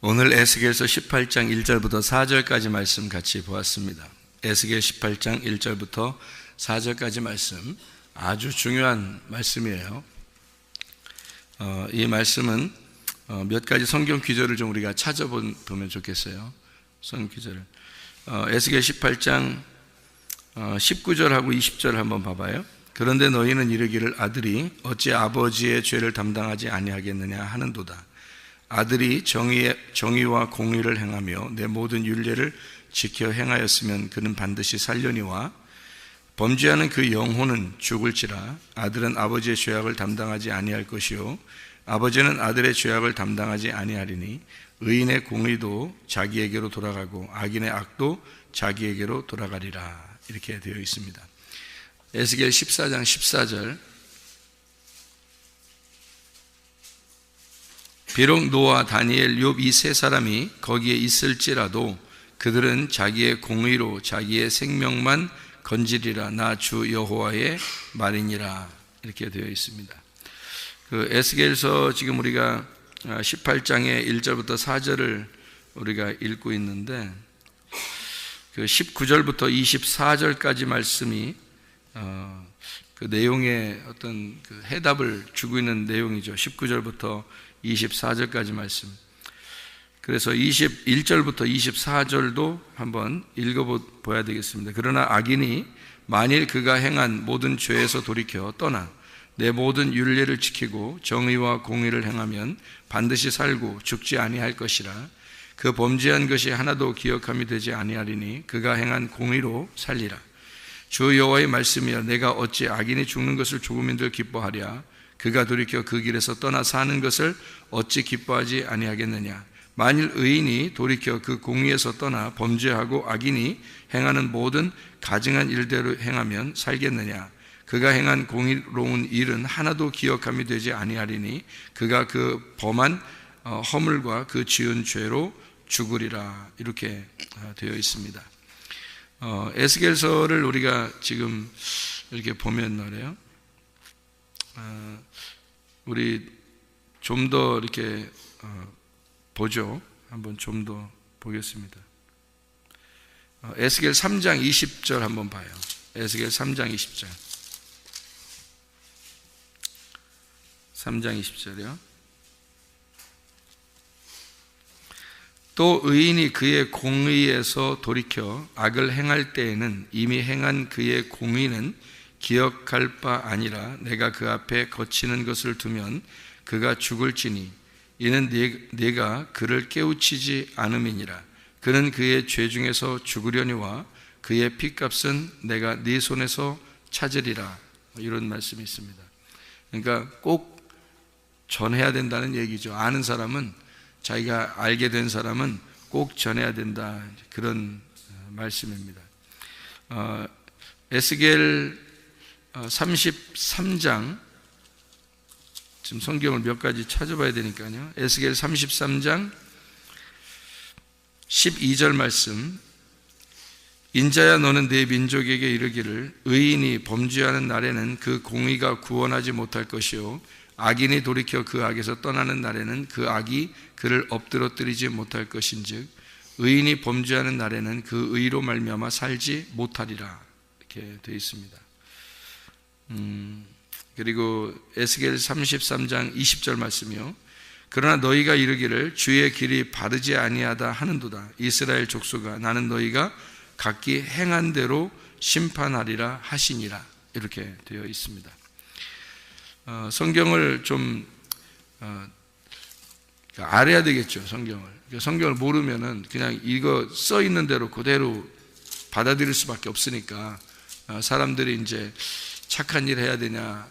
오늘 에스겔서 18장 1절부터 4절까지 말씀 같이 보았습니다. 에스겔 18장 1절부터 4절까지 말씀 아주 중요한 말씀이에요. 이 말씀은 몇 가지 성경 귀절을 좀 우리가 찾아보면 좋겠어요. 성경 귀절을 에스겔 18장 19절하고 20절 한번 봐봐요. 그런데 너희는 이르기를 아들이 어찌 아버지의 죄를 담당하지 아니하겠느냐 하는도다. 아들이 정의와 공의를 행하며 내 모든 율례를 지켜 행하였으면 그는 반드시 살려니와 범죄하는 그 영혼은 죽을지라. 아들은 아버지의 죄악을 담당하지 아니할 것이요 아버지는 아들의 죄악을 담당하지 아니하리니 의인의 공의도 자기에게로 돌아가고 악인의 악도 자기에게로 돌아가리라. 이렇게 되어 있습니다. 에스겔 14장 14절 비록 노아, 다니엘, 욥 이 세 사람이 거기에 있을지라도 그들은 자기의 공의로 자기의 생명만 건지리라. 나 주 여호와의 말이니라. 이렇게 되어 있습니다. 그 에스겔서 지금 우리가 18장의 1절부터 4절을 우리가 읽고 있는데 그 19절부터 24절까지 말씀이 그 내용의 어떤 그 해답을 주고 있는 내용이죠. 19절부터 24절까지 말씀. 그래서 21절부터 24절도 한번 읽어봐야 되겠습니다. 그러나 악인이 만일 그가 행한 모든 죄에서 돌이켜 떠나 내 모든 율례를 지키고 정의와 공의를 행하면 반드시 살고 죽지 아니할 것이라. 그 범죄한 것이 하나도 기억함이 되지 아니하리니 그가 행한 공의로 살리라. 주 여호와의 말씀이여 내가 어찌 악인이 죽는 것을 조금인들 기뻐하랴. 그가 돌이켜 그 길에서 떠나 사는 것을 어찌 기뻐하지 아니하겠느냐. 만일 의인이 돌이켜 그 공의에서 떠나 범죄하고 악인이 행하는 모든 가증한 일대로 행하면 살겠느냐. 그가 행한 공의로운 일은 하나도 기억함이 되지 아니하리니 그가 그 범한 허물과 그 지은 죄로 죽으리라. 이렇게 되어 있습니다. 에스겔서를 우리가 지금 이렇게 보면 말이에요. 우리 좀 더 이렇게 보죠. 한번 좀 더 보겠습니다. 에스겔 3장 20절 한번 봐요. 에스겔 3장 20절. 3장 20절이요. 또 의인이 그의 공의에서 돌이켜 악을 행할 때에는 이미 행한 그의 공의는 기억할 바 아니라 내가 그 앞에 거치는 것을 두면 그가 죽을지니 이는 내가 그를 깨우치지 않음이니라. 그는 그의 죄 중에서 죽으려니와 그의 피값은 내가 네 손에서 찾으리라. 이런 말씀이 있습니다. 그러니까 꼭 전해야 된다는 얘기죠. 아는 사람은, 자기가 알게 된 사람은 꼭 전해야 된다. 그런 말씀입니다. 에스겔 33장, 지금 성경을 몇 가지 찾아봐야 되니까요. 에스겔 33장 12절 말씀. 인자야 너는 내 민족에게 이르기를 의인이 범죄하는 날에는 그 공의가 구원하지 못할 것이요 악인이 돌이켜 그 악에서 떠나는 날에는 그 악이 그를 엎드러뜨리지 못할 것인즉 의인이 범죄하는 날에는 그 의로 말미암아 살지 못하리라. 이렇게 되어 있습니다. 그리고 에스겔 33장 20절 말씀이요. 그러나 너희가 이르기를 주의 길이 바르지 아니하다 하는도다. 이스라엘 족속아 나는 너희가 각기 행한 대로 심판하리라 하시니라. 이렇게 되어 있습니다. 성경을 좀 알아야 되겠죠. 성경을 모르면은 그냥 이거 써 있는 대로 그대로 받아들일 수밖에 없으니까 사람들이 이제 착한 일 해야 되냐,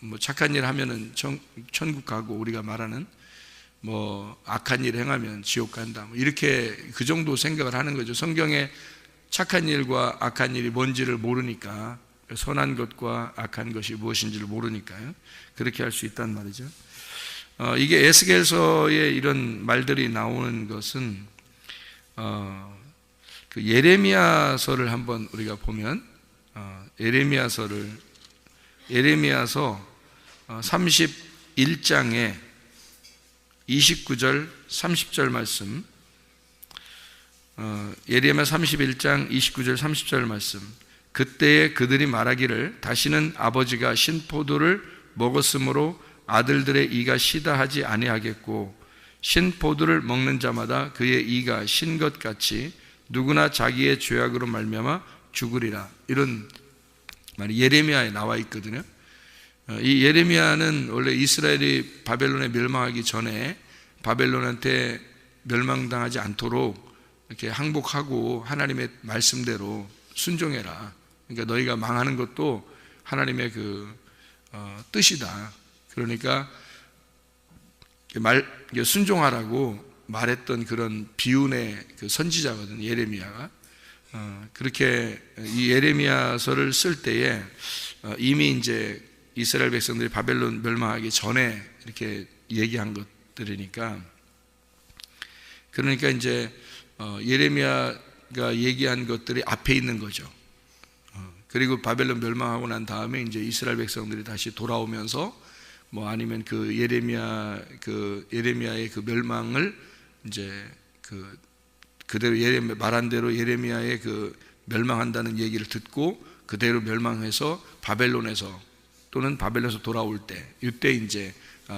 뭐 착한 일 하면은 천국 가고 우리가 말하는 뭐 악한 일 행하면 지옥 간다, 뭐 이렇게 그 정도 생각을 하는 거죠. 성경에 착한 일과 악한 일이 뭔지를 모르니까, 선한 것과 악한 것이 무엇인지를 모르니까요. 그렇게 할 수 있단 말이죠. 이게 에스겔서에 이런 말들이 나오는 것은 그 예레미야서를 한번 우리가 보면 예레미야서 31장에 29절 30절 말씀, 예레미야 31장 29절 30절 말씀. 그때에 그들이 말하기를 다시는 아버지가 신포도를 먹었으므로 아들들의 이가 시다 하지 아니하겠고 신포도를 먹는 자마다 그의 이가 신 것 같이 누구나 자기의 죄악으로 말미암아 죽으리라. 이런 말이 예레미야에 나와 있거든요. 이 예레미야는 원래 이스라엘이 바벨론에 멸망하기 전에 바벨론한테 멸망당하지 않도록 이렇게 항복하고 하나님의 말씀대로 순종해라. 그러니까 너희가 망하는 것도 하나님의 뜻이다. 그러니까 순종하라고 말했던 그런 비운의 선지자거든, 예레미야가. 그렇게 이 예레미야서를 쓸 때에 이미 이제 이스라엘 백성들이 바벨론 멸망하기 전에 이렇게 얘기한 것들이니까, 그러니까 이제 예레미야가 얘기한 것들이 앞에 있는 거죠. 그리고 바벨론 멸망하고 난 다음에 이제 이스라엘 백성들이 다시 돌아오면서 뭐 아니면 예레미야의 멸망을 이제 그대로 말한 대로 예레미야의 멸망한다는 얘기를 듣고 그대로 멸망해서 바벨론에서 또는 바벨론에서 돌아올 때, 이때 이제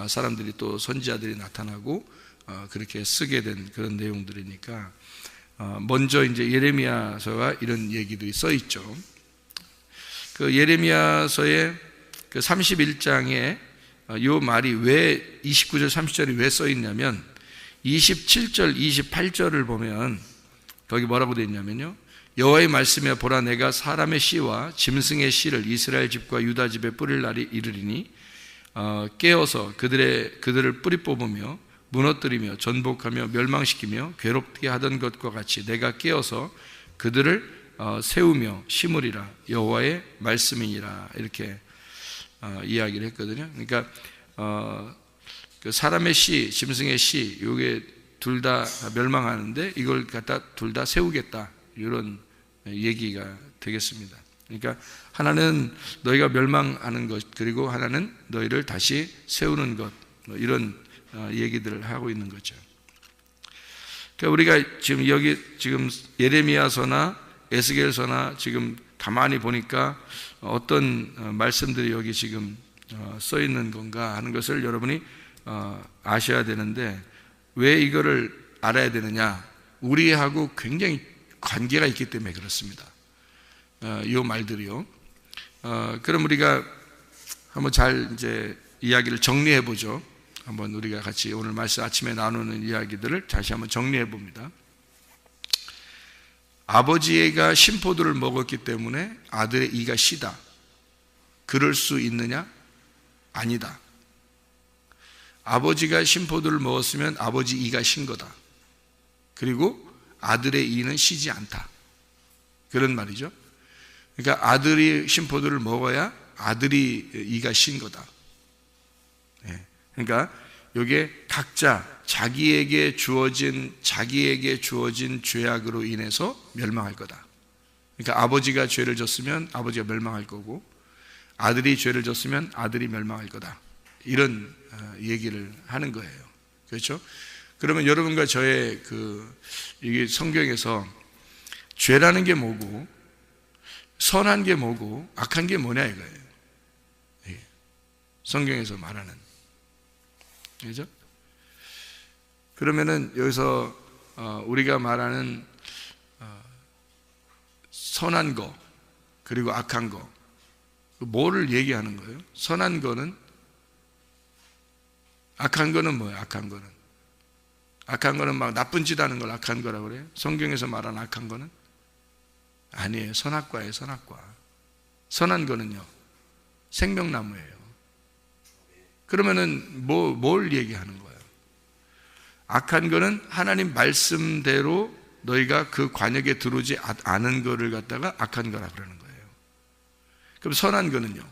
사람들이 또 선지자들이 나타나고 그렇게 쓰게 된 그런 내용들이니까 먼저 이제 예레미야서가 이런 얘기들이 써 있죠. 예레미야서의 31장에 이 말이 왜 29절 30절이 왜 써 있냐면 27절 28절을 보면 거기 뭐라고 되어 있냐면요, 여호와의 말씀에 보라 내가 사람의 씨와 짐승의 씨를 이스라엘 집과 유다 집에 뿌릴 날이 이르리니 깨어서 그들을 뿌리 뽑으며 무너뜨리며 전복하며 멸망시키며 괴롭게 하던 것과 같이 내가 깨어서 그들을 세우며 심으리라. 여호와의 말씀이니라. 이렇게 이야기를 했거든요. 그러니까 사람의 씨, 짐승의 씨, 이게 둘 다 멸망하는데 이걸 갖다 둘 다 세우겠다, 이런 얘기가 되겠습니다. 그러니까 하나는 너희가 멸망하는 것, 그리고 하나는 너희를 다시 세우는 것, 이런 얘기들을 하고 있는 거죠. 그러니까 우리가 지금 예레미야서나 에스겔서나 지금 가만히 보니까 어떤 말씀들이 여기 지금 써 있는 건가 하는 것을 여러분이 아셔야 되는데, 왜 이거를 알아야 되느냐? 우리하고 굉장히 관계가 있기 때문에 그렇습니다. 이 말들이요. 그럼 우리가 한번 잘 이제 이야기를 정리해 보죠. 한번 우리가 같이 오늘 말씀 아침에 나누는 이야기들을 다시 한번 정리해 봅니다. 아버지가 신포도를 먹었기 때문에 아들의 이가 시다. 그럴 수 있느냐? 아니다. 아버지가 신포도를 먹었으면 아버지 이가 신 거다. 그리고 아들의 이는 시지 않다. 그런 말이죠. 그러니까 아들이 신포도를 먹어야 아들이 이가 신 거다. 그러니까 이게 각자 자기에게 주어진 죄악으로 인해서 멸망할 거다. 그러니까 아버지가 죄를 졌으면 아버지가 멸망할 거고, 아들이 죄를 졌으면 아들이 멸망할 거다. 이런 얘기를 하는 거예요. 그렇죠? 그러면 여러분과 저의 이게 성경에서 죄라는 게 뭐고, 선한 게 뭐고, 악한 게 뭐냐 이거예요. 성경에서 말하는. 그렇죠? 그러면은 여기서 우리가 말하는 선한 거 그리고 악한 거, 뭐를 얘기하는 거예요? 선한 거는, 악한 거는 뭐예요? 악한 거는 막 나쁜 짓 하는 걸 악한 거라고 그래요? 성경에서 말하는 악한 거는 아니에요. 선악과예요. 선악과. 선한 거는요, 생명나무예요. 그러면은 뭘 얘기하는 거예요? 악한 거는 하나님 말씀대로 너희가 그 관역에 들어오지 않은 거를 갖다가 악한 거라 그러는 거예요. 그럼 선한 거는요,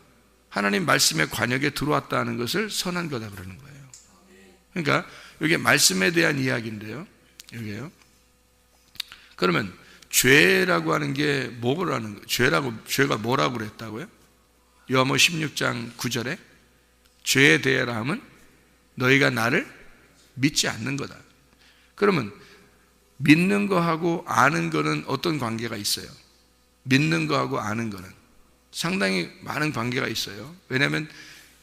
하나님 말씀의 관역에 들어왔다는 것을 선한 거다 그러는 거예요. 그러니까 이게 말씀에 대한 이야기인데요, 여기에요. 그러면 죄라고 하는 게 뭐라는 거예요? 죄가 뭐라고 그랬다고요? 요한복음 16장 9절에 죄에 대하라 하면 너희가 나를 믿지 않는 거다. 그러면 믿는 거하고 아는 거는 어떤 관계가 있어요? 믿는 거하고 아는 거는 상당히 많은 관계가 있어요. 왜냐하면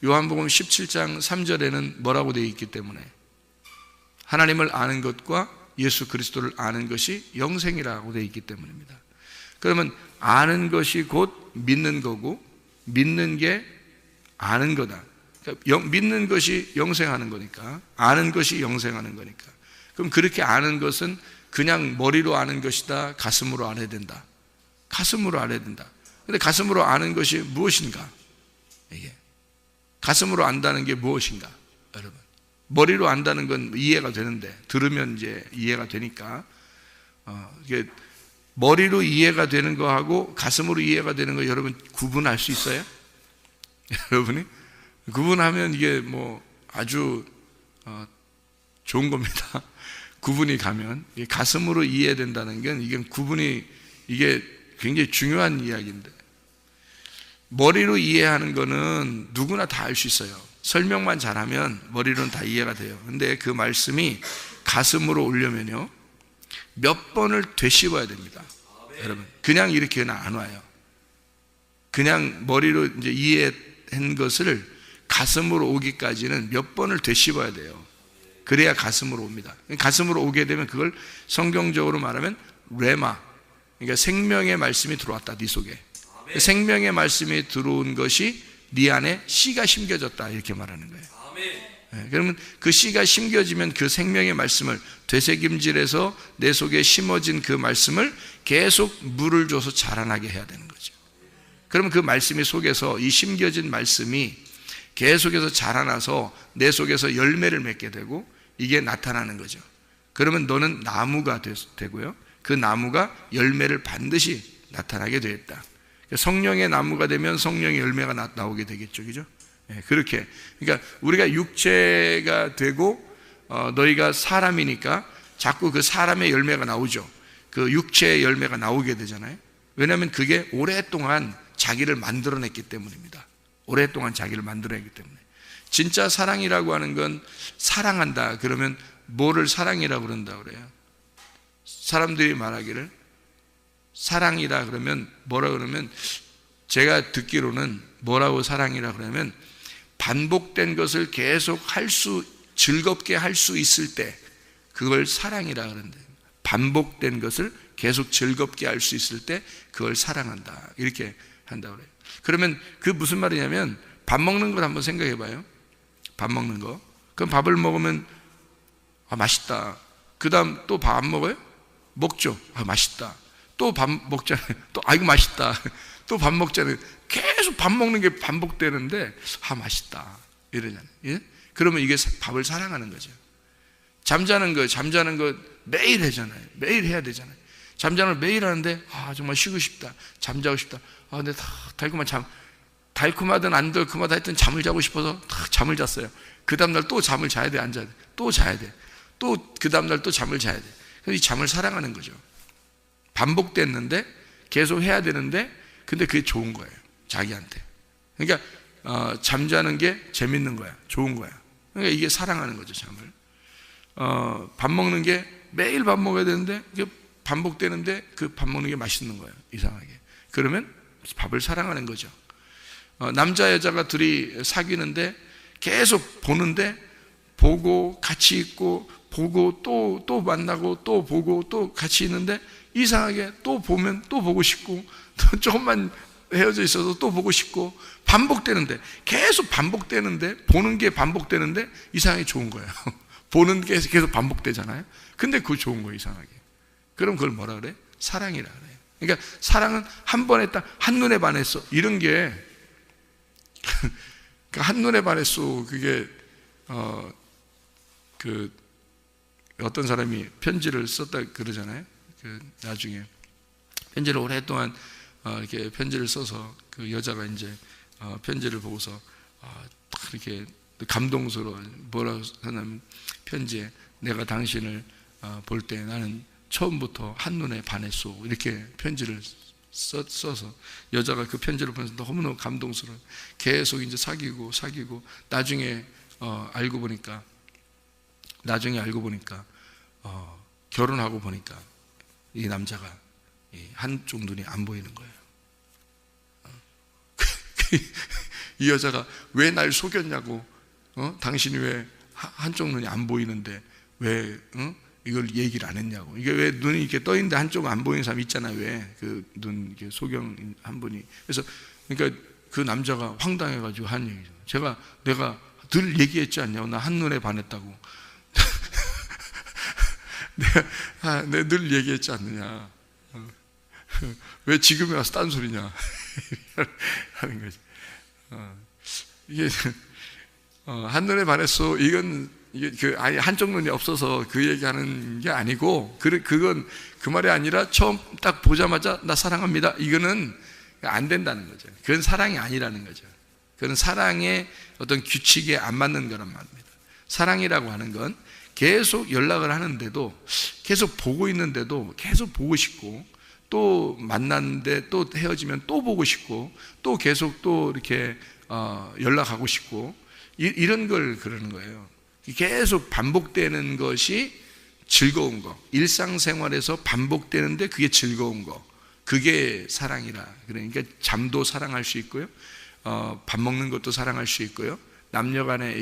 요한복음 17장 3절에는 뭐라고 되어 있기 때문에 하나님을 아는 것과 예수 그리스도를 아는 것이 영생이라고 되어 있기 때문입니다. 그러면 아는 것이 곧 믿는 거고 믿는 게 아는 거다. 그러니까 믿는 것이 영생하는 거니까 아는 것이 영생하는 거니까 그럼 그렇게 아는 것은 그냥 머리로 아는 것이다, 가슴으로 알아야 된다. 가슴으로 알아야 된다. 근데 가슴으로 아는 것이 무엇인가? 이게 가슴으로 안다는 게 무엇인가? 여러분, 머리로 안다는 건 이해가 되는데 들으면 이제 이해가 되니까 이게 머리로 이해가 되는 거하고 가슴으로 이해가 되는 거 여러분 구분할 수 있어요? 여러분이 구분하면 이게 뭐 아주 좋은 겁니다. 구분이 가면 가슴으로 이해된다는 건 이게 구분이 이게 굉장히 중요한 이야기인데 머리로 이해하는 거는 누구나 다 알 수 있어요. 설명만 잘하면 머리로는 다 이해가 돼요. 근데 그 말씀이 가슴으로 오려면요 몇 번을 되씹어야 됩니다. 여러분 그냥 이렇게는 안 와요. 그냥 머리로 이제 이해한 것을 가슴으로 오기까지는 몇 번을 되씹어야 돼요. 그래야 가슴으로 옵니다. 가슴으로 오게 되면 그걸 성경적으로 말하면 레마, 그러니까 생명의 말씀이 들어왔다 네 속에. 생명의 말씀이 들어온 것이 네 안에 씨가 심겨졌다 이렇게 말하는 거예요. 네, 그러면 그 씨가 심겨지면 그 생명의 말씀을 되새김질해서 내 속에 심어진 그 말씀을 계속 물을 줘서 자라나게 해야 되는 거죠. 그러면 그 말씀이 속에서 이 심겨진 말씀이 계속해서 자라나서 내 속에서 열매를 맺게 되고 이게 나타나는 거죠. 그러면 너는 나무가 되고요 그 나무가 열매를 반드시 나타나게 되었다. 성령의 나무가 되면 성령의 열매가 나오게 되겠죠. 그죠? 네, 그렇게. 그러니까 우리가 육체가 되고 너희가 사람이니까 자꾸 그 사람의 열매가 나오죠. 그 육체의 열매가 나오게 되잖아요. 왜냐하면 그게 오랫동안 자기를 만들어냈기 때문입니다. 오랫동안 자기를 만들어냈기 때문에. 진짜 사랑이라고 하는 건 사랑한다 그러면 뭐를 사랑이라고 그런다고 그래요? 사람들이 말하기를 사랑이라 그러면 뭐라 그러면 제가 듣기로는 뭐라고 사랑이라 그러면 반복된 것을 계속 즐겁게 할 수 있을 때 그걸 사랑이라 그런대요. 반복된 것을 계속 즐겁게 할 수 있을 때 그걸 사랑한다 이렇게 한다고 그래요. 그러면 그 무슨 말이냐면 밥 먹는 걸 한번 생각해 봐요. 밥 먹는 거. 그럼 밥을 먹으면 맛있다. 그 다음 또 밥 안 먹어요? 먹죠. 맛있다. 또 밥 먹잖아요. 또 이거 맛있다. 또 밥 먹잖아요. 계속 밥 먹는 게 반복되는데 맛있다 이러잖아요. 예? 그러면 이게 밥을 사랑하는 거죠. 잠자는 거 매일 하잖아요. 매일 해야 되잖아요. 잠자는 걸 매일 하는데 정말 쉬고 싶다. 잠자고 싶다. 근데 달콤하든 안 달콤하다 했던 잠을 자고 싶어서 잠을 잤어요. 그 다음날 또 잠을 자야 돼, 안 자야 돼? 또 자야 돼. 또 그 다음날 또 잠을 자야 돼. 그래서 이 잠을 사랑하는 거죠. 반복됐는데 계속 해야 되는데 근데 그게 좋은 거예요. 자기한테. 그러니까 잠자는 게 재밌는 거야. 좋은 거야. 그러니까 이게 사랑하는 거죠, 잠을. 밥 먹는 게 매일 밥 먹어야 되는데 이게 반복되는데 그 밥 먹는 게 맛있는 거예요. 이상하게. 그러면 밥을 사랑하는 거죠. 남자 여자가 둘이 사귀는데 계속 보는데 보고 같이 있고 보고 또 만나고 또 보고 또 같이 있는데 이상하게 또 보면 또 보고 싶고 또 조금만 헤어져 있어서 또 보고 싶고 반복되는데 계속 반복되는데 보는 게 반복되는데 이상하게 좋은 거예요. 보는 게 계속 반복되잖아요. 근데 그거 좋은 거예요. 이상하게. 그럼 그걸 뭐라 그래? 사랑이라 그래요. 그러니까 사랑은 한 번에 딱 한눈에 반했어 이런 게 한눈에 반했어. 그게 어떤 사람이 편지를 썼다 그러잖아요. 나중에 편지를 오랫동안 이렇게 편지를 써서 그 여자가 이제 편지를 보고서 이렇게 감동스러워 뭐라고 하냐면 편지에 내가 당신을 볼 때 나는 처음부터 한눈에 반했소 이렇게 편지를 써서 여자가 그 편지를 보면서 너무너무 감동스러워 계속 이제 사귀고 나중에 알고 보니까 나중에 알고 보니까 결혼하고 보니까 이 남자가 한쪽 눈이 안 보이는 거예요. 이 여자가 왜 날 속였냐고, 당신이 왜 한쪽 눈이 안 보이는데 왜 이걸 얘기를 안 했냐고. 이게 왜 눈이 이렇게 떠 있는데 한쪽은 안 보이는 사람 있잖아요. 왜 그 눈 소경 한 분이. 그래서 그러니까 그 남자가 황당해가지고 한 얘기죠. 내가 늘 얘기했지 않냐고. 나 한눈에 반했다고. 내가 늘 얘기했지 않느냐. 왜 지금에 와서 딴소리냐. 하는 거지. 이게 한눈에 반했어. 이게 아예 한쪽 눈이 없어서 그 얘기하는 게 아니고, 그건 그 말이 아니라 처음 딱 보자마자 나 사랑합니다. 이거는 안 된다는 거죠. 그건 사랑이 아니라는 거죠. 그건 사랑의 어떤 규칙에 안 맞는 거란 말입니다. 사랑이라고 하는 건 계속 연락을 하는데도, 계속 보고 있는데도 계속 보고 싶고, 또 만났는데 또 헤어지면 또 보고 싶고, 또 계속 또 이렇게 연락하고 싶고, 이런 걸 그러는 거예요. 계속 반복되는 것이 즐거운 거, 일상생활에서 반복되는데 그게 즐거운 거, 그게 사랑이라. 그러니까 잠도 사랑할 수 있고요, 밥 먹는 것도 사랑할 수 있고요, 남녀간에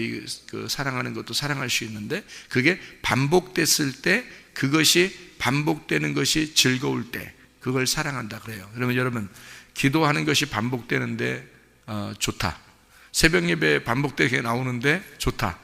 그 사랑하는 것도 사랑할 수 있는데, 그게 반복됐을 때, 그것이 반복되는 것이 즐거울 때 그걸 사랑한다 그래요. 그러면 여러분, 기도하는 것이 반복되는데 좋다. 새벽 예배 반복되게 나오는데 좋다.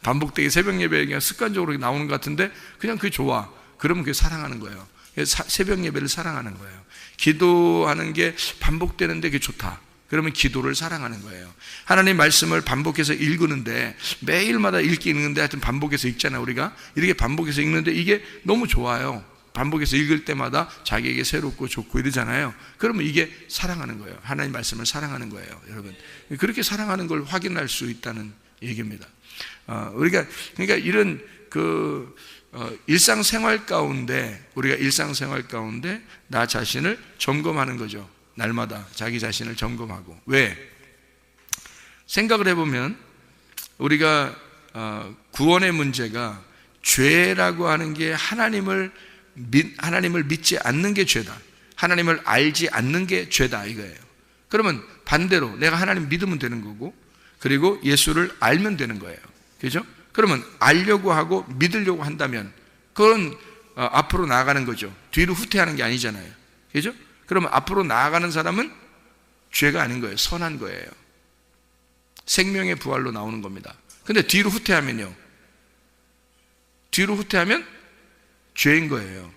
반복되게 새벽 예배에 그냥 습관적으로 나오는 것 같은데 그냥 그게 좋아. 그러면 그게 사랑하는 거예요. 새벽 예배를 사랑하는 거예요. 기도하는 게 반복되는데 그게 좋다. 그러면 기도를 사랑하는 거예요. 하나님 말씀을 반복해서 읽는데, 매일마다 읽는데 하여튼 반복해서 읽잖아요. 우리가 이렇게 반복해서 읽는데 이게 너무 좋아요. 반복해서 읽을 때마다 자기에게 새롭고 좋고 이러잖아요. 그러면 이게 사랑하는 거예요. 하나님 말씀을 사랑하는 거예요. 여러분, 그렇게 사랑하는 걸 확인할 수 있다는 얘기입니다. 우리가 그러니까 이런 일상생활 가운데, 우리가 일상생활 가운데 나 자신을 점검하는 거죠. 날마다 자기 자신을 점검하고. 왜? 생각을 해보면 우리가 구원의 문제가, 죄라고 하는 게 하나님을 믿지 않는 게 죄다, 하나님을 알지 않는 게 죄다 이거예요. 그러면 반대로 내가 하나님 믿으면 되는 거고, 그리고 예수를 알면 되는 거예요. 그죠? 그러면 알려고 하고 믿으려고 한다면 그건 앞으로 나아가는 거죠. 뒤로 후퇴하는 게 아니잖아요. 그죠? 그러면 앞으로 나아가는 사람은 죄가 아닌 거예요. 선한 거예요. 생명의 부활로 나오는 겁니다. 근데 뒤로 후퇴하면요, 뒤로 후퇴하면 죄인 거예요.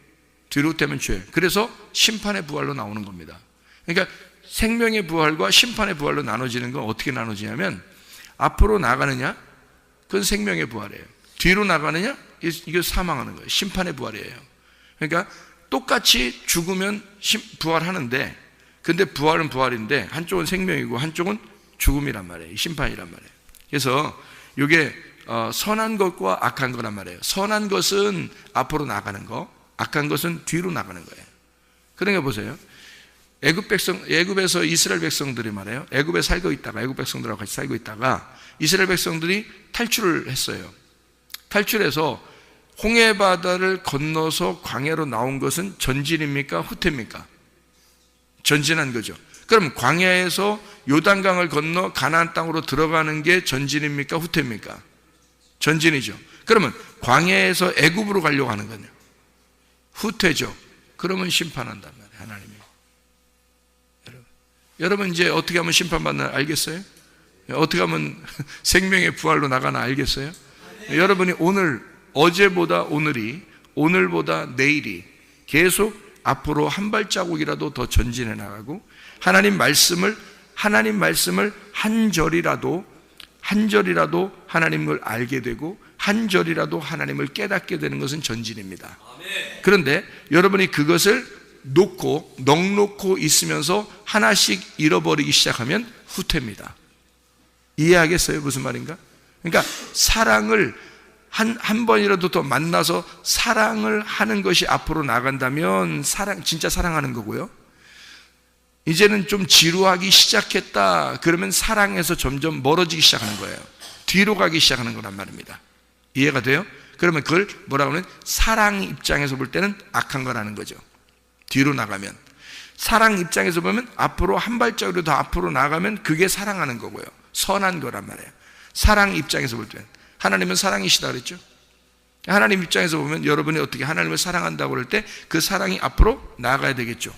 뒤로 후퇴하면 죄. 그래서 심판의 부활로 나오는 겁니다. 그러니까 생명의 부활과 심판의 부활로 나눠지는 건 어떻게 나눠지냐면, 앞으로 나가느냐, 그건 생명의 부활이에요. 뒤로 나가느냐, 이게 사망하는 거예요. 심판의 부활이에요. 그러니까 똑같이 죽으면 부활하는데, 근데 부활은 부활인데 한쪽은 생명이고 한쪽은 죽음이란 말이에요. 심판이란 말이에요. 그래서 이게 선한 것과 악한 거란 말이에요. 선한 것은 앞으로 나가는 거, 악한 것은 뒤로 나가는 거예요. 그러니까 보세요. 애굽에서 이스라엘 백성들이 말이에요, 애굽에 살고 있다가, 애굽 백성들하고 같이 살고 있다가 이스라엘 백성들이 탈출을 했어요. 탈출해서 홍해 바다를 건너서 광야로 나온 것은 전진입니까? 후퇴입니까? 전진한 거죠. 그럼 광야에서 요단강을 건너 가나안 땅으로 들어가는 게 전진입니까? 후퇴입니까? 전진이죠. 그러면 광야에서 애굽으로 가려고 하는 거냐? 후퇴죠. 그러면 심판한단 말이에요, 하나님이. 여러분 이제 어떻게 하면 심판받나 알겠어요? 어떻게 하면 생명의 부활로 나가나 알겠어요? 여러분이 어제보다 오늘이, 오늘보다 내일이 계속 앞으로 한 발자국이라도 더 전진해 나가고, 하나님 말씀을 한 절이라도 하나님을 알게 되고, 한 절이라도 하나님을 깨닫게 되는 것은 전진입니다. 그런데 여러분이 그것을 넉놓고 있으면서 하나씩 잃어버리기 시작하면 후퇴입니다. 이해하겠어요? 무슨 말인가? 그러니까 사랑을 한 번이라도 더 만나서 사랑을 하는 것이 앞으로 나간다면 진짜 사랑하는 거고요. 이제는 좀 지루하기 시작했다 그러면 사랑에서 점점 멀어지기 시작하는 거예요. 뒤로 가기 시작하는 거란 말입니다. 이해가 돼요? 그러면 그걸 뭐라고 하면 사랑 입장에서 볼 때는 악한 거라는 거죠. 뒤로 나가면. 사랑 입장에서 보면 앞으로 한 발짝으로 더 앞으로 나가면 그게 사랑하는 거고요. 선한 거란 말이에요. 사랑 입장에서 볼 때는. 하나님은 사랑이시다 그랬죠. 하나님 입장에서 보면 여러분이 어떻게 하나님을 사랑한다고 그럴 때 그 사랑이 앞으로 나가야 되겠죠.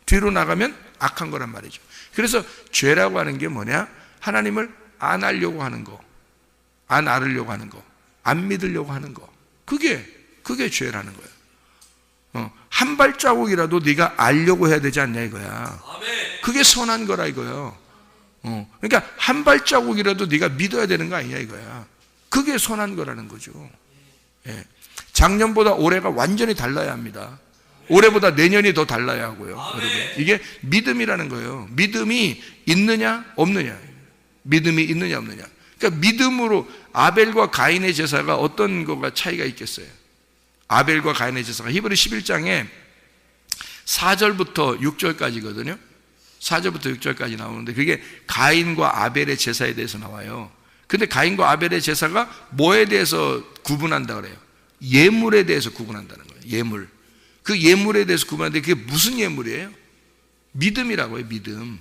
뒤로 나가면 악한 거란 말이죠. 그래서 죄라고 하는 게 뭐냐? 하나님을 안 알려고 하는 거, 안 알으려고 하는 거, 안 믿으려고 하는 거, 그게 죄라는 거예요. 한 발자국이라도 네가 알려고 해야 되지 않냐 이거야. 그게 선한 거라 이거예요. 그러니까 한 발자국이라도 네가 믿어야 되는 거 아니냐 이거야. 그게 선한 거라는 거죠. 예. 작년보다 올해가 완전히 달라야 합니다. 올해보다 내년이 더 달라야 하고요. 여러분. 이게 믿음이라는 거예요. 믿음이 있느냐 없느냐. 믿음이 있느냐 없느냐. 그러니까 믿음으로 아벨과 가인의 제사가 어떤 거가 차이가 있겠어요? 아벨과 가인의 제사가 히브리 11장에 4절부터 6절까지거든요. 4절부터 6절까지 나오는데 그게 가인과 아벨의 제사에 대해서 나와요. 근데 가인과 아벨의 제사가 뭐에 대해서 구분한다 그래요? 예물에 대해서 구분한다는 거예요. 예물. 그 예물에 대해서 구분하는데 그게 무슨 예물이에요? 믿음이라고요. 믿음.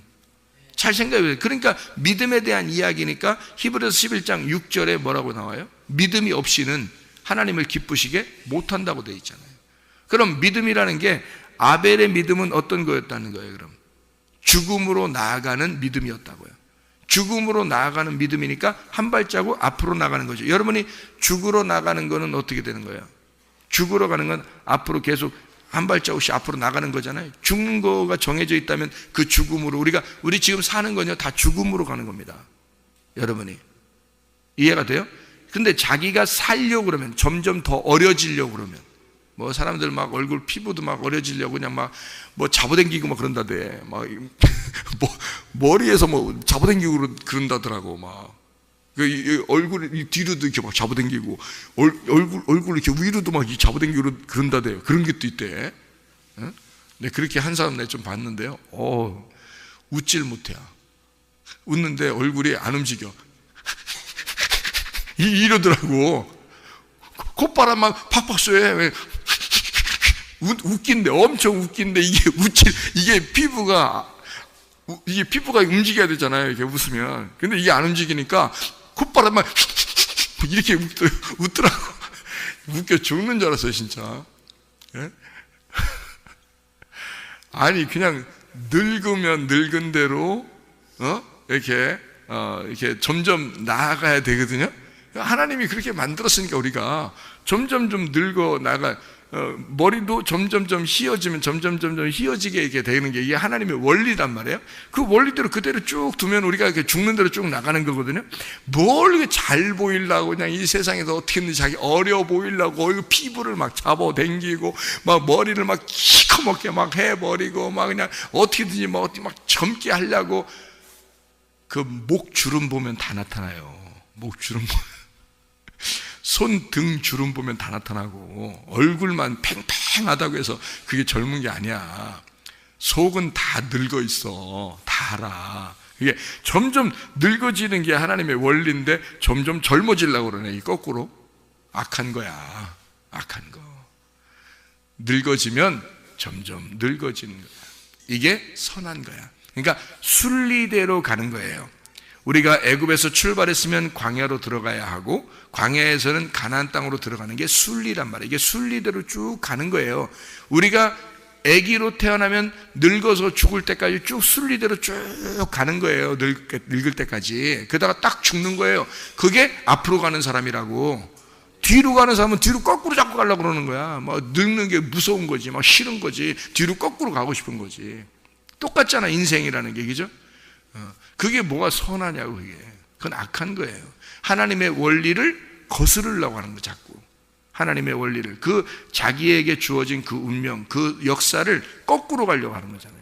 잘 생각해보세요. 그러니까 믿음에 대한 이야기니까 히브리서 11장 6절에 뭐라고 나와요? 믿음이 없이는 하나님을 기쁘시게 못한다고 되어 있잖아요. 그럼 믿음이라는 게 아벨의 믿음은 어떤 거였다는 거예요? 그럼 죽음으로 나아가는 믿음이었다고요. 죽음으로 나아가는 믿음이니까 한 발자국 앞으로 나가는 거죠. 여러분이 죽으러 나가는 거는 어떻게 되는 거예요? 죽으러 가는 건 앞으로 계속 한 발자국씩 앞으로 나가는 거잖아요. 죽는 거가 정해져 있다면 그 죽음으로 우리 지금 사는 건요 다 죽음으로 가는 겁니다. 여러분이 이해가 돼요? 근데 자기가 살려고 그러면 점점 더 어려지려고 그러면 뭐 사람들 막 얼굴 피부도 막 어려지려고 그냥 막 뭐 잡아당기고 막 그런다대. 막 뭐 머리에서 뭐 잡아당기고 그런다더라고 막. 그 얼굴 뒤로도 이렇게 막 잡아당기고 얼굴 이렇게 위로도 막 잡아당기고 그런다대요. 그런 것도 있대. 응? 네, 그렇게 한 사람 내가 좀 봤는데요. 웃질 못해. 웃는데 얼굴이 안 움직여. 이러더라고. 콧바람만 팍팍 쏘해. 웃긴데 엄청 웃긴데 이게 피부가 움직여야 되잖아요. 이렇게 웃으면. 근데 이게 안 움직이니까 콧바람만 이렇게 웃더라고. 웃겨 죽는 줄 알았어요, 진짜. 예? 아니 그냥 늙으면 늙은 대로 이렇게 점점 나아가야 되거든요. 하나님이 그렇게 만들었으니까 우리가 점점 좀 늙어 나가. 머리도 점점 휘어지면 점점 휘어지게 이렇게 되는 게 이게 하나님의 원리란 말이에요. 그 원리대로 그대로 쭉 두면 우리가 이렇게 죽는 대로 쭉 나가는 거거든요. 뭘 이렇게 잘 보이려고 그냥 이 세상에서 어떻게 했는지 자기 어려 보이려고 피부를 막 잡아당기고 막 머리를 막 시커멓게 막 해버리고 막 그냥 어떻게든지 막 젊게 하려고 그 목주름 보면 다 나타나요. 목주름 손, 등 주름 보면 다 나타나고 얼굴만 팽팽하다고 해서 그게 젊은 게 아니야. 속은 다 늙어 있어. 다 알아. 이게 점점 늙어지는 게 하나님의 원리인데 점점 젊어지려고 그러네. 이 거꾸로. 악한 거야. 악한 거. 늙어지면 점점 늙어지는 거야. 이게 선한 거야. 그러니까 순리대로 가는 거예요. 우리가 애굽에서 출발했으면 광야로 들어가야 하고 광야에서는 가나안 땅으로 들어가는 게 순리란 말이에요. 이게 순리대로 쭉 가는 거예요. 우리가 아기로 태어나면 늙어서 죽을 때까지 쭉 순리대로 쭉 가는 거예요. 늙을 때까지. 그러다가 딱 죽는 거예요. 그게 앞으로 가는 사람이라고. 뒤로 가는 사람은 뒤로 거꾸로 자꾸 가려고 그러는 거야. 막 늙는 게 무서운 거지. 막 싫은 거지. 뒤로 거꾸로 가고 싶은 거지. 똑같잖아, 인생이라는 게. 그죠? 그게 뭐가 선하냐고. 그건 악한 거예요. 하나님의 원리를 거스르려고 하는 거. 자꾸 하나님의 원리를, 그 자기에게 주어진 그 운명, 그 역사를 거꾸로 가려고 하는 거잖아요.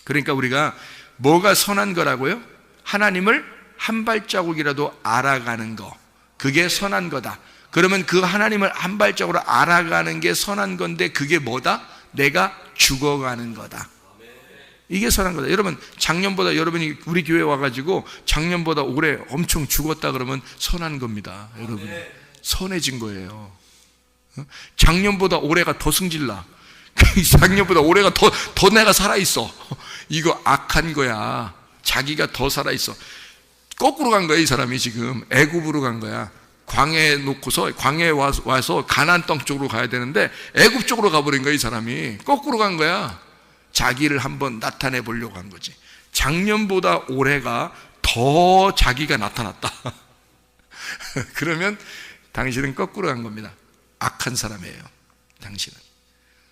그러니까 우리가 뭐가 선한 거라고요? 하나님을 한 발자국이라도 알아가는 거, 그게 선한 거다. 그러면 그 하나님을 한 발자국으로 알아가는 게 선한 건데 그게 뭐다? 내가 죽어가는 거다. 이게 선한 거다. 여러분, 작년보다 여러분이 우리 교회 와가지고 작년보다 올해 엄청 죽었다 그러면 선한 겁니다. 여러분, 선해진 거예요. 작년보다 올해가 더 승질나. 작년보다 올해가 더 내가 살아있어. 이거 악한 거야. 자기가 더 살아있어. 거꾸로 간 거야. 이 사람이 지금 애굽으로 간 거야. 광야에 놓고서 광야에 와서 가나안 땅 쪽으로 가야 되는데 애굽 쪽으로 가버린 거야. 이 사람이 거꾸로 간 거야. 자기를 한번 나타내 보려고 한 거지. 작년보다 올해가 더 자기가 나타났다. 그러면 당신은 거꾸로 간 겁니다. 악한 사람이에요. 당신은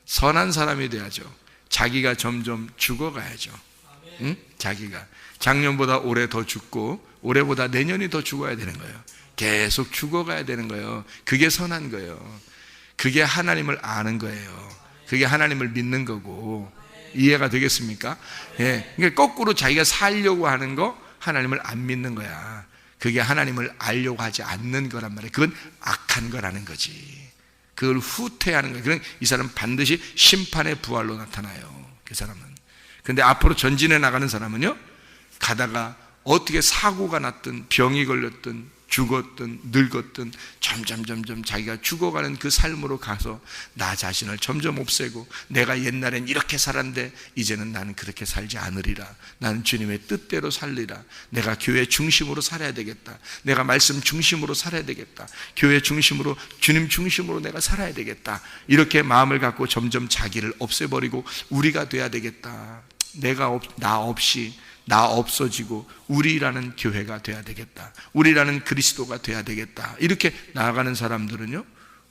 선한 사람이 돼야죠. 자기가 점점 죽어가야죠. 응? 자기가 작년보다 올해 더 죽고 올해보다 내년이 더 죽어야 되는 거예요. 계속 죽어가야 되는 거예요. 그게 선한 거예요. 그게 하나님을 아는 거예요. 그게 하나님을 믿는 거고. 이해가 되겠습니까? 예. 그러니까 거꾸로 자기가 살려고 하는 거 하나님을 안 믿는 거야. 그게 하나님을 알려고 하지 않는 거란 말이에요. 그건 악한 거라는 거지. 그걸 후퇴하는 거예요. 그럼 이 사람은 반드시 심판의 부활로 나타나요. 그 사람은. 근데 앞으로 전진해 나가는 사람은요, 가다가 어떻게 사고가 났든 병이 걸렸든 죽었든 늙었든 점점 자기가 죽어가는 그 삶으로 가서 나 자신을 점점 없애고 내가 옛날엔 이렇게 살았는데 이제는 나는 그렇게 살지 않으리라. 나는 주님의 뜻대로 살리라. 내가 교회 중심으로 살아야 되겠다. 내가 말씀 중심으로 살아야 되겠다. 교회 중심으로 주님 중심으로 내가 살아야 되겠다. 이렇게 마음을 갖고 점점 자기를 없애버리고 우리가 돼야 되겠다. 나 없이 나 없어지고 우리라는 교회가 돼야 되겠다. 우리라는 그리스도가 돼야 되겠다. 이렇게 나아가는 사람들은요,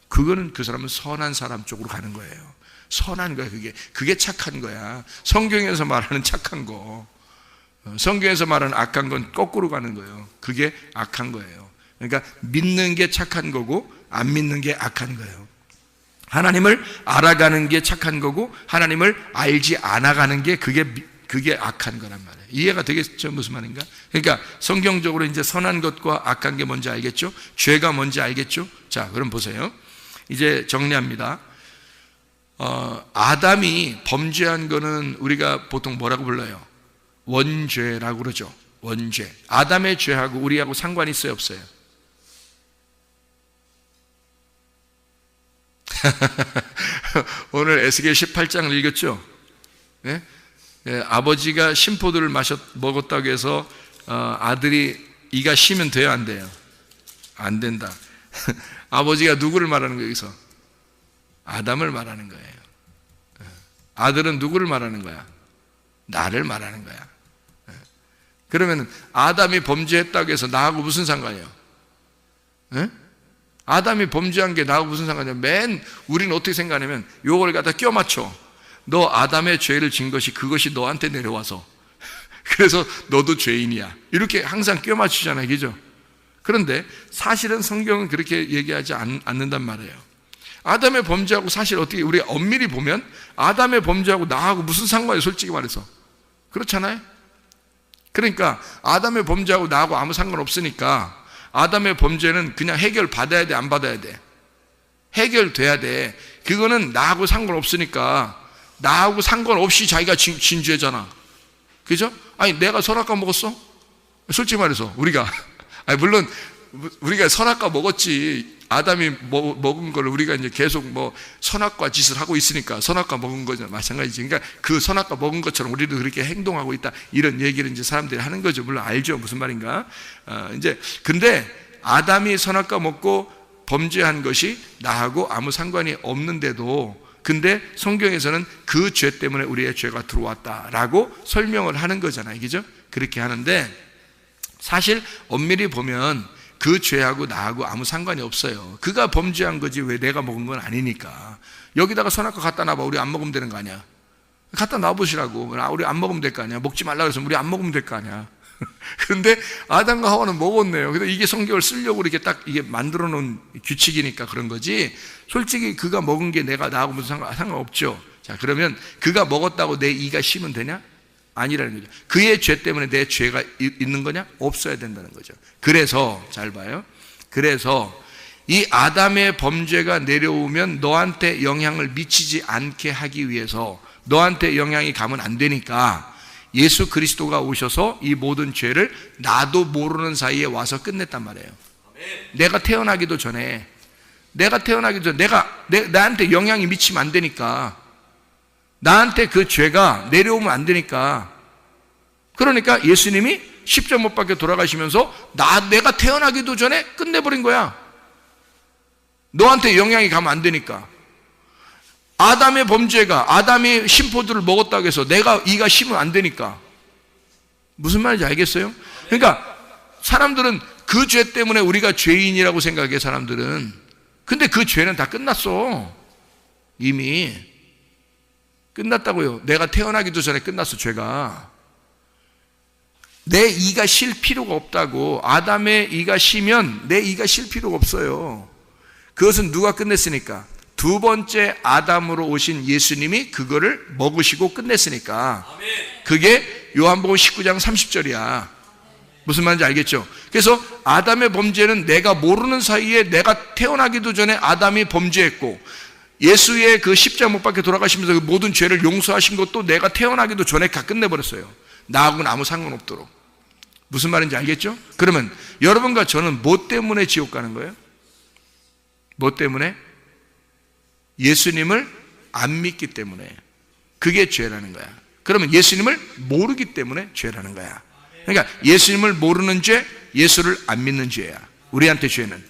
그거는 그 사람은 선한 사람 쪽으로 가는 거예요. 선한 거야. 그게 착한 거야. 성경에서 말하는 착한 거, 성경에서 말하는 악한 건 거꾸로 가는 거예요. 그게 악한 거예요. 그러니까 믿는 게 착한 거고 안 믿는 게 악한 거예요. 하나님을 알아가는 게 착한 거고 하나님을 알지 않아가는 게 그게 악한 거란 말이에요. 이해가 되겠죠? 무슨 말인가? 그러니까 성경적으로 이제 선한 것과 악한 게 뭔지 알겠죠? 죄가 뭔지 알겠죠? 자, 그럼 보세요. 이제 정리합니다. 아담이 범죄한 거는 우리가 보통 뭐라고 불러요? 원죄라고 그러죠. 원죄. 아담의 죄하고 우리하고 상관이 있어요, 없어요? 오늘 에스겔 18장을 읽었죠? 네? 예, 아버지가 신포도를 먹었다고 해서 아들이 이가 쉬면 돼요, 안 돼요? 안 된다. 아버지가 누구를 말하는 거예요, 여기서? 아담을 말하는 거예요. 아들은 누구를 말하는 거야? 나를 말하는 거야. 그러면 아담이 범죄했다고 해서 나하고 무슨 상관이에요? 아담이 범죄한 게 나하고 무슨 상관이에요? 우리는 어떻게 생각하냐면 요걸 갖다 껴 맞춰. 너 아담의 죄를 진 것이 그것이 너한테 내려와서 그래서 너도 죄인이야. 이렇게 항상 껴 맞추잖아요. 그죠? 그런데 사실은 성경은 그렇게 얘기하지 않는단 말이에요. 아담의 범죄하고 사실 어떻게 우리가 엄밀히 보면 아담의 범죄하고 나하고 무슨 상관이에요? 솔직히 말해서. 그렇잖아요? 그러니까 아담의 범죄하고 나하고 아무 상관없으니까 아담의 범죄는 그냥 해결받아야 돼, 안 받아야 돼? 해결돼야 돼. 그거는 나하고 상관없으니까 나하고 상관없이 자기가 진죄잖아. 그죠? 아니 내가 선악과 먹었어? 솔직히 말해서 우리가 물론 우리가 선악과 먹었지. 아담이 먹은 걸 우리가 이제 계속 선악과 짓을 하고 있으니까 선악과 먹은 거죠. 마찬가지지. 그러니까 그 선악과 먹은 것처럼 우리도 그렇게 행동하고 있다. 이런 얘기를 이제 사람들이 하는 거죠. 물론 알죠. 무슨 말인가? 근데 아담이 선악과 먹고 범죄한 것이 나하고 아무 상관이 없는데도 근데 성경에서는 그 죄 때문에 우리의 죄가 들어왔다라고 설명을 하는 거잖아요. 그죠? 그렇게 하는데 사실 엄밀히 보면 그 죄하고 나하고 아무 상관이 없어요. 그가 범죄한 거지 왜 내가 먹은 건 아니니까. 여기다가 선악과 갖다 놔봐. 우리 안 먹으면 되는 거 아니야? 갖다 놔보시라고. 우리 안 먹으면 될 거 아니야? 먹지 말라 그래서 우리 안 먹으면 될 거 아니야? 그런데 아담과 하와는 먹었네요. 근데 이게 성경을 쓰려고 이렇게 딱 이게 만들어 놓은 규칙이니까 그런 거지. 솔직히 그가 먹은 게 나하고 무슨 상관없죠. 자, 그러면 그가 먹었다고 내 이가 쉬면 되냐? 아니라는 거죠. 그의 죄 때문에 내 죄가 있는 거냐? 없어야 된다는 거죠. 그래서 잘 봐요. 그래서 이 아담의 범죄가 내려오면 너한테 영향을 미치지 않게 하기 위해서 너한테 영향이 가면 안 되니까 예수 그리스도가 오셔서 이 모든 죄를 나도 모르는 사이에 와서 끝냈단 말이에요. 내가 태어나기도 전에 나한테 영향이 미치면 안 되니까, 나한테 그 죄가 내려오면 안 되니까. 그러니까 예수님이 십자가 못 박혀 돌아가시면서 내가 태어나기도 전에 끝내버린 거야. 너한테 영향이 가면 안 되니까. 아담의 범죄가, 아담이 심포도를 먹었다고 해서 이가 심으면 안 되니까. 무슨 말인지 알겠어요? 그러니까 사람들은 그 죄 때문에 우리가 죄인이라고 생각해, 사람들은. 근데 그 죄는 다 끝났어. 이미 끝났다고요. 내가 태어나기도 전에 끝났어, 죄가. 내 이가 실 필요가 없다고. 아담의 이가 시면 내 이가 실 필요가 없어요. 그것은 누가 끝냈으니까? 두 번째 아담으로 오신 예수님이 그거를 먹으시고 끝냈으니까. 그게 요한복음 19장 30절이야. 무슨 말인지 알겠죠? 그래서 아담의 범죄는 내가 모르는 사이에, 내가 태어나기도 전에 아담이 범죄했고, 예수의 그 십자가 못 박혀 돌아가시면서 그 모든 죄를 용서하신 것도 내가 태어나기도 전에 다 끝내버렸어요. 나하고는 아무 상관없도록. 무슨 말인지 알겠죠? 그러면 여러분과 저는 뭐 때문에 지옥 가는 거예요? 뭐 때문에? 예수님을 안 믿기 때문에. 그게 죄라는 거야. 그러면 예수님을 모르기 때문에 죄라는 거야. 그러니까 예수님을 모르는 죄, 예수를 안 믿는 죄야. 우리한테 죄는.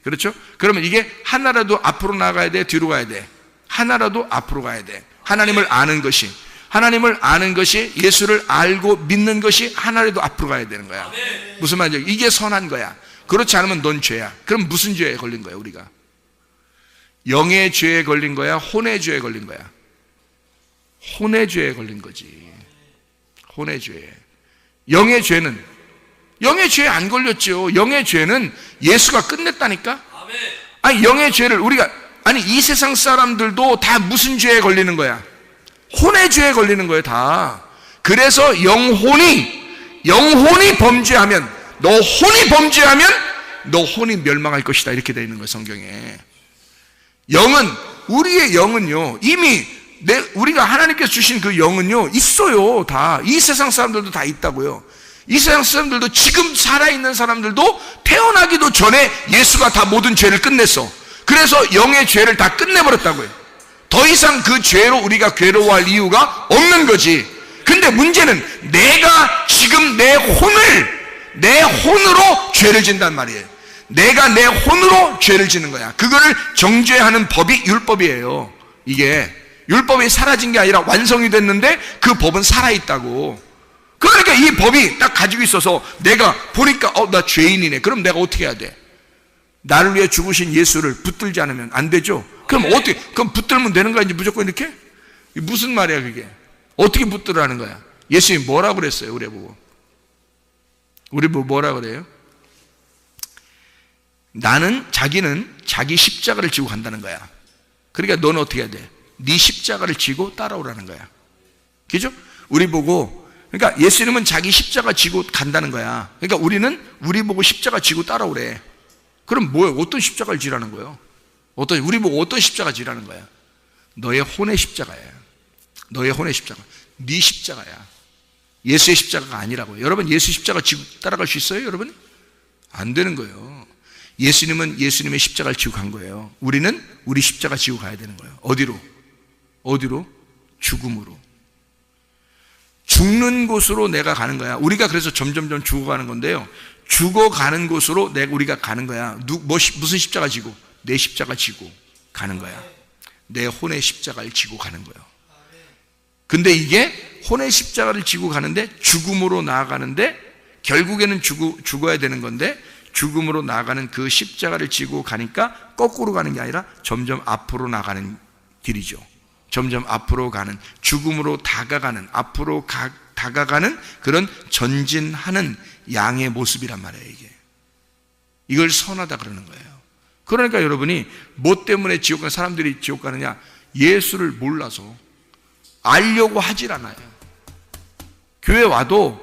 그렇죠? 그러면 이게 하나라도 앞으로 나가야 돼, 뒤로 가야 돼? 하나라도 앞으로 가야 돼. 하나님을 아는 것이, 예수를 알고 믿는 것이 하나라도 앞으로 가야 되는 거야. 무슨 말이죠? 이게 선한 거야. 그렇지 않으면 넌 죄야. 그럼 무슨 죄에 걸린 거야, 우리가? 영의 죄에 걸린 거야? 혼의 죄에 걸린 거야? 혼의 죄에 걸린 거지. 혼의 죄에. 영의 죄에 안 걸렸죠. 영의 죄는 예수가 끝냈다니까? 아니, 영의 죄를 이 세상 사람들도 다 무슨 죄에 걸리는 거야? 혼의 죄에 걸리는 거예요, 다. 그래서 영혼이 범죄하면, 너 혼이 멸망할 것이다. 이렇게 되어 있는 거예요, 성경에. 우리의 영은요, 이미 우리가 하나님께서 주신 그 영은요, 있어요, 다. 이 세상 사람들도 다 있다고요. 이 세상 사람들도, 지금 살아있는 사람들도 태어나기도 전에 예수가 다 모든 죄를 끝냈어. 그래서 영의 죄를 다 끝내버렸다고요. 더 이상 그 죄로 우리가 괴로워할 이유가 없는 거지. 근데 문제는 내가 지금 내 혼으로 죄를 진단 말이에요. 내가 내 혼으로 죄를 지는 거야. 그거를 정죄하는 법이 율법이에요. 이게 율법이 사라진 게 아니라 완성이 됐는데 그 법은 살아있다고. 그러니까 이 법이 딱 가지고 있어서 내가 보니까 나 죄인이네. 그럼 내가 어떻게 해야 돼? 나를 위해 죽으신 예수를 붙들지 않으면 안 되죠. 그럼 어떻게? 그럼 붙들면 되는 거야, 이제 무조건 이렇게? 무슨 말이야 그게? 어떻게 붙들라는 거야? 예수님이 뭐라고 그랬어요, 우리 보고? 우리 보고 뭐라고 그래요? 자기는 자기 십자가를 지고 간다는 거야. 그러니까 너는 어떻게 해야 돼? 네 십자가를 지고 따라오라는 거야. 그죠? 우리 보고, 그러니까 예수님은 자기 십자가 지고 간다는 거야. 그러니까 우리 보고 십자가 지고 따라오래. 그럼 뭐예요? 어떤 십자가를 지라는 거예요? 우리 보고 어떤 십자가 지라는 거야? 너의 혼의 십자가야. 너의 혼의 십자가. 네 십자가야. 예수의 십자가가 아니라고요. 여러분, 예수 십자가 지고 따라갈 수 있어요, 여러분? 안 되는 거예요. 예수님은 예수님의 십자가를 지고 간 거예요. 우리는 우리 십자가 지고 가야 되는 거예요. 어디로? 죽음으로. 죽는 곳으로 내가 가는 거야. 우리가 그래서 점점점 죽어가는 건데요. 죽어가는 곳으로 우리가 가는 거야. 무슨 십자가 지고? 내 십자가 지고 가는 거야. 내 혼의 십자가를 지고 가는 거예요. 근데 이게 혼의 십자가를 지고 가는데 죽음으로 나아가는데 결국에는 죽어야 되는 건데 죽음으로 나아가는 그 십자가를 지고 가니까 거꾸로 가는 게 아니라 점점 앞으로 나가는 길이죠. 점점 앞으로 가는, 죽음으로 다가가는, 앞으로 다가가는 그런 전진하는 양의 모습이란 말이에요, 이게. 이걸 선하다 그러는 거예요. 그러니까 여러분이 뭐 때문에 사람들이 지옥 가느냐? 예수를 몰라서 알려고 하질 않아요. 교회 와도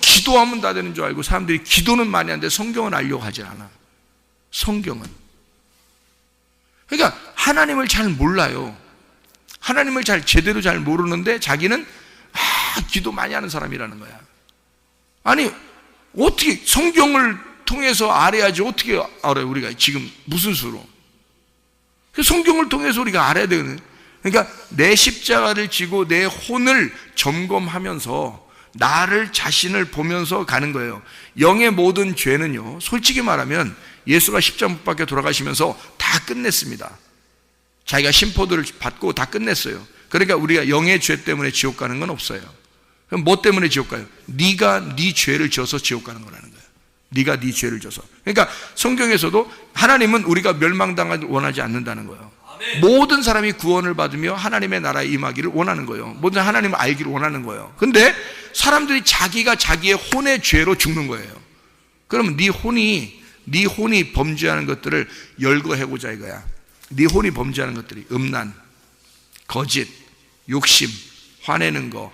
기도하면 다 되는 줄 알고 사람들이 기도는 많이 하는데 성경은 알려고 하질 않아. 성경은. 그러니까 하나님을 잘 몰라요. 하나님을 제대로 잘 모르는데 자기는 기도 많이 하는 사람이라는 거야. 아니, 어떻게 성경을 통해서 알아야지. 어떻게 알아요? 우리가 지금 무슨 수로? 성경을 통해서 우리가 알아야 되는. 그러니까 내 십자가를 지고 내 혼을 점검하면서 나를 자신을 보면서 가는 거예요. 영의 모든 죄는요, 솔직히 말하면 예수가 십자가 못 박혀 돌아가시면서 다 끝냈습니다. 자기가 심포도를 받고 다 끝냈어요. 그러니까 우리가 영의 죄 때문에 지옥 가는 건 없어요. 그럼 뭐 때문에 지옥 가요? 네가 네 죄를 져서 지옥 가는 거라는 거예요. 네가 네 죄를 져서. 그러니까 성경에서도 하나님은 우리가 멸망당하기 원하지 않는다는 거예요. 모든 사람이 구원을 받으며 하나님의 나라에 임하기를 원하는 거예요. 모든 하나님을 알기를 원하는 거예요. 근데 사람들이 자기가 자기의 혼의 죄로 죽는 거예요. 그러면 네 혼이 범죄하는 것들을 열거해보자 이거야. 네 혼이 범죄하는 것들이 음란, 거짓, 욕심, 화내는 거.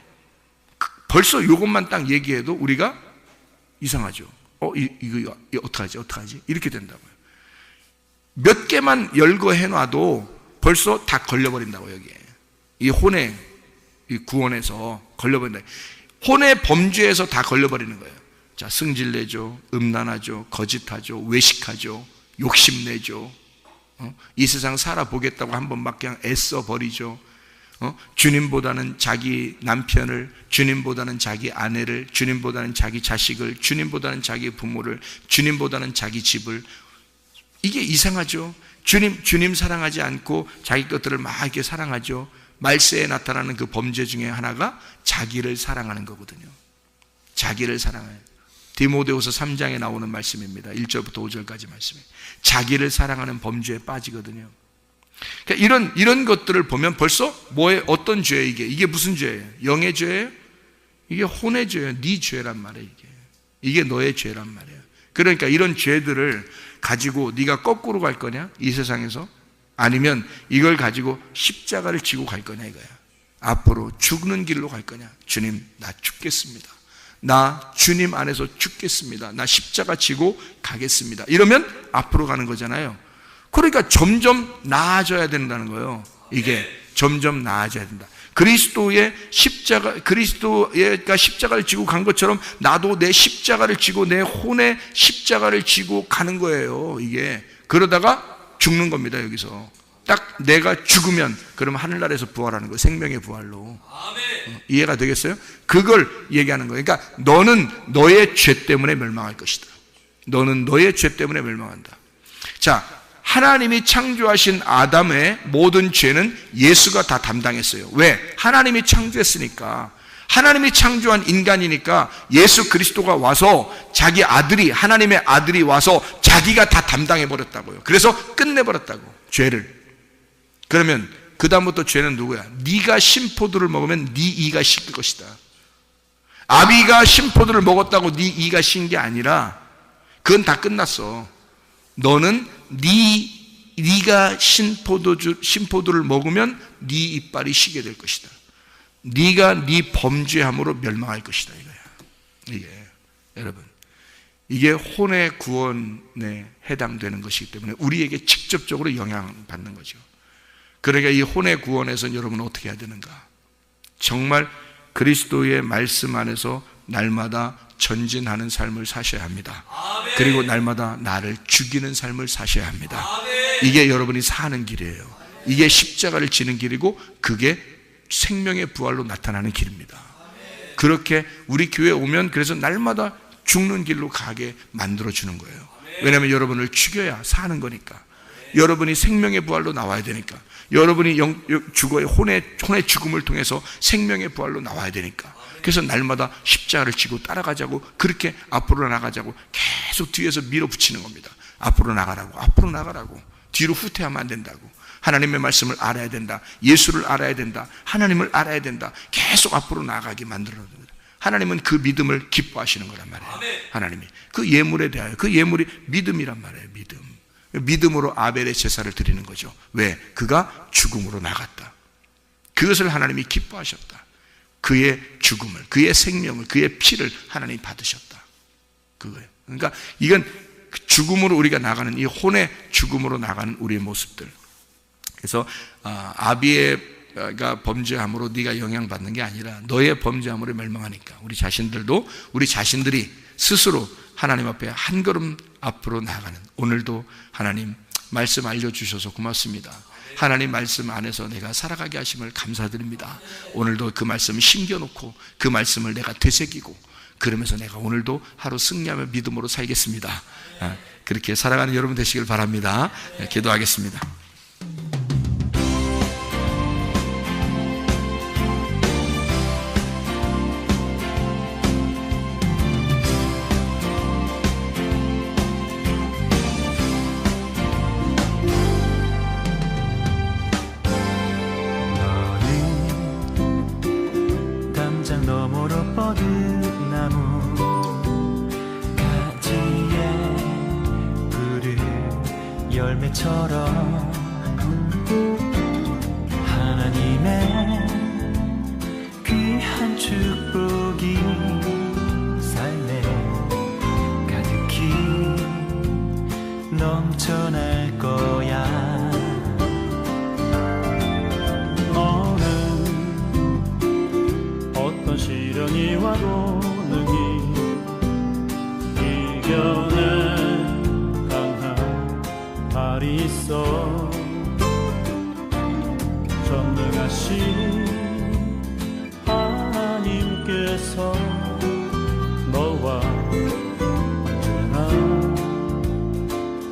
벌써 이것만 딱 얘기해도 우리가 이상하죠. 이거 어떡하지? 이렇게 된다고요. 몇 개만 열거해놔도 벌써 다 걸려버린다고. 여기에 이 혼의 이 구원에서 걸려버린다. 혼의 범죄에서 다 걸려버리는 거예요. 자, 승질내죠, 음란하죠, 거짓하죠, 외식하죠, 욕심내죠, 이 세상 살아보겠다고 한 번막 그냥 애써 버리죠. 주님보다는 자기 남편을, 주님보다는 자기 아내를, 주님보다는 자기 자식을, 주님보다는 자기 부모를, 주님보다는 자기 집을. 이게 이상하죠. 주님 사랑하지 않고 자기 것들을 막 이렇게 사랑하죠. 말세에 나타나는 그 범죄 중에 하나가 자기를 사랑하는 거거든요. 자기를 사랑해요. 디모데후서 3장에 나오는 말씀입니다. 1절부터 5절까지 말씀이에요. 자기를 사랑하는 범죄에 빠지거든요. 그러니까 이런 것들을 보면 벌써 어떤 죄예요? 이게 무슨 죄예요? 영의 죄예요? 이게 혼의 죄예요. 네 죄란 말이에요. 이게 너의 죄란 말이에요. 그러니까 이런 죄들을 가지고 네가 거꾸로 갈 거냐? 이 세상에서? 아니면 이걸 가지고 십자가를 지고 갈 거냐 이거야. 앞으로 죽는 길로 갈 거냐? 주님, 나 죽겠습니다. 나 주님 안에서 죽겠습니다. 나 십자가 지고 가겠습니다. 이러면 앞으로 가는 거잖아요. 그러니까 점점 나아져야 된다는 거예요. 이게 점점 나아져야 된다. 그리스도가 십자가를 지고 간 것처럼 나도 내 십자가를 지고 내 혼의 십자가를 지고 가는 거예요. 이게 그러다가 죽는 겁니다. 여기서 딱 내가 죽으면 그럼 하늘나라에서 부활하는 거예요. 생명의 부활로. 이해가 되겠어요? 그걸 얘기하는 거예요. 그러니까 너는 너의 죄 때문에 멸망할 것이다. 너는 너의 죄 때문에 멸망한다. 자, 하나님이 창조하신 아담의 모든 죄는 예수가 다 담당했어요. 왜? 하나님이 창조했으니까. 하나님이 창조한 인간이니까 예수 그리스도가 와서 자기 아들이, 하나님의 아들이 와서 자기가 다 담당해버렸다고요. 그래서 끝내버렸다고, 죄를. 그러면 그 다음부터 죄는 누구야? 네가 신포도를 먹으면 네 이가 씻을 것이다. 아비가 신포도를 먹었다고 네 이가 씻은 게 아니라 그건 다 끝났어. 너는 네가 신포도를 먹으면 네 이빨이 시게 될 것이다. 네가 네 범죄함으로 멸망할 것이다 이거야. 이게 여러분, 이게 혼의 구원에 해당되는 것이기 때문에 우리에게 직접적으로 영향받는 거죠. 그러니까 이 혼의 구원에서 여러분은 어떻게 해야 되는가? 정말 그리스도의 말씀 안에서 날마다 전진하는 삶을 사셔야 합니다. 그리고 날마다 나를 죽이는 삶을 사셔야 합니다. 이게 여러분이 사는 길이에요. 이게 십자가를 지는 길이고 그게 생명의 부활로 나타나는 길입니다. 그렇게 우리 교회에 오면 그래서 날마다 죽는 길로 가게 만들어주는 거예요. 왜냐하면 여러분을 죽여야 사는 거니까. 여러분이 생명의 부활로 나와야 되니까. 여러분이 죽어의 혼의 죽음을 통해서 생명의 부활로 나와야 되니까. 그래서 날마다 십자가를 지고 따라가자고, 그렇게 앞으로 나가자고 계속 뒤에서 밀어붙이는 겁니다. 앞으로 나가라고. 뒤로 후퇴하면 안 된다고. 하나님의 말씀을 알아야 된다. 예수를 알아야 된다. 하나님을 알아야 된다. 계속 앞으로 나가게 만들어야 됩니다. 하나님은 그 믿음을 기뻐하시는 거란 말이에요. 하나님이 그 예물에 대하여, 그 예물이 믿음이란 말이에요. 믿음으로 아벨의 제사를 드리는 거죠. 왜? 그가 죽음으로 나갔다. 그것을 하나님이 기뻐하셨다. 그의 죽음을, 그의 생명을, 그의 피를 하나님이 받으셨다. 그거예요. 그러니까 이건 죽음으로 우리가 나가는, 이 혼의 죽음으로 나가는 우리의 모습들. 그래서 아비가 범죄함으로 네가 영향받는 게 아니라 너의 범죄함으로 멸망하니까 우리 자신들이 스스로 하나님 앞에 한 걸음 앞으로 나아가는, 오늘도 하나님 말씀 알려주셔서 고맙습니다. 하나님 말씀 안에서 내가 살아가게 하심을 감사드립니다. 오늘도 그 말씀 심겨놓고 그 말씀을 내가 되새기고, 그러면서 내가 오늘도 하루 승리하며 믿음으로 살겠습니다. 그렇게 살아가는 여러분 되시길 바랍니다. 기도하겠습니다. 열매처럼 하나님의 귀한 축복이 삶에 가득히 넘쳐날 거야. 너는 어떤 시련이 와도 능히 이겨내 발이 있어. 전능하신 하나님께서 너와 언제나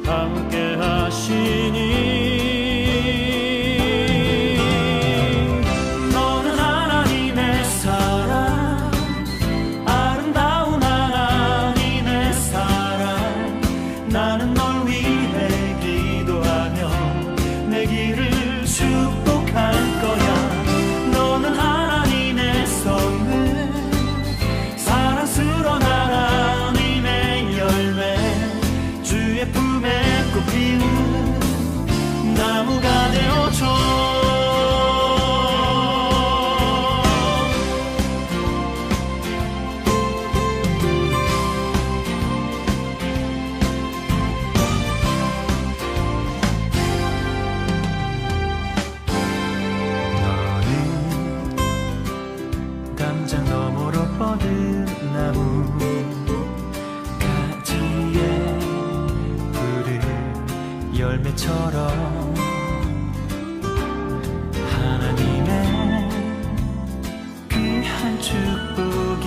함께 하시니, 너는 하나님의 사랑, 아름다운 하나님의 사랑. 나는 널 위해 내 길을 축복할 거야. 너는 하나님의 선물, 사랑스러운 하나님의 열매, 주의 품에 꽃 피우는 나무가 되어줘. 담장 너머로 뻗은 나무 가지에 푸른 열매처럼 하나님의 귀한 축복이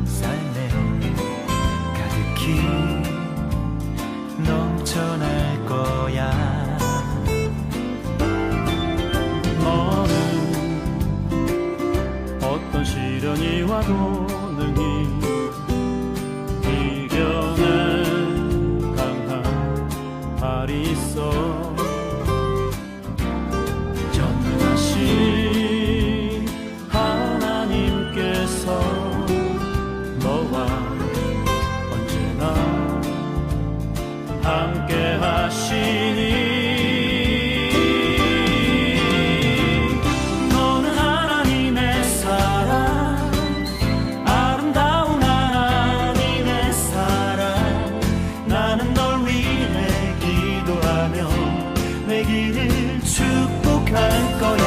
삶에 가득히 넘쳐날 거야. 어떤 시련이 와도 능히 이겨낸 강한 발이 있어. 전능하신 하나님께서 너와 언제나 함께 하시니, 내 길을 축복할 거야.